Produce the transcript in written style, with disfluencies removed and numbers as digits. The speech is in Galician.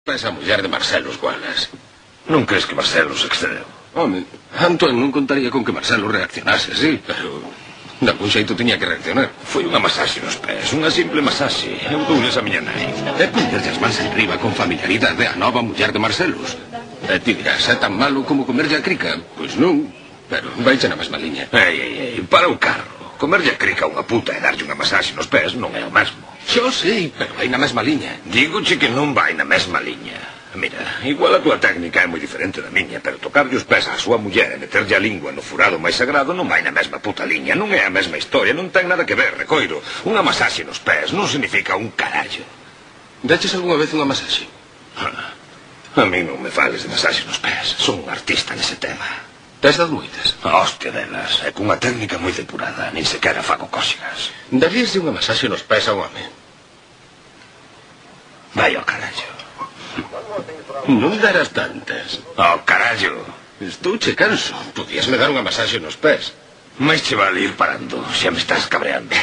Esa muller de Marcelo Wallace. Non crees que Marcelo se excedeu? Home, Antoine non contaría con que Marcelo reaccionase, sí, pero de algún xeito tiña que reaccionar. Foi unha masaxe nos pés, unha simple masaxe. Eu doules a miña nai. É poñerlle as mans enriba con familiaridade a nova muller de Marcelos. E ti dirás, é tan malo como comerlle a crica? Pois non, pero vaiche na mesma liña. Ei, para o carro. Comerlle a crica a unha puta e darlle unha masaxe nos pés non é o mesmo. Xo sei, pero vai na mesma liña. Dígoche que non vai na mesma liña. Mira, igual a tua técnica é moi diferente da miña, pero tocarlle os pés á súa muller e meterlle a lingua no furado máis sagrado non vai na mesma puta liña, non é a mesma historia, non ten nada que ver, recoiro. Unha masaxe nos pés non significa un carallo. Daches algunha vez unha masaxe? A mí non me fales de masaxe nos pés, son un artista nese tema. Tes dado moitas? A hostia delas, é cunha técnica moi depurada, nin sequera fago cóxegas. Daríaslle unha masaxe nos pés a un home? Vai ao carallo. Non darás tantas. Ao carallo. Estou che canso. Podíasme dar unha masaxe nos pés. Mais che vale ir parando, xa me estás cabreando.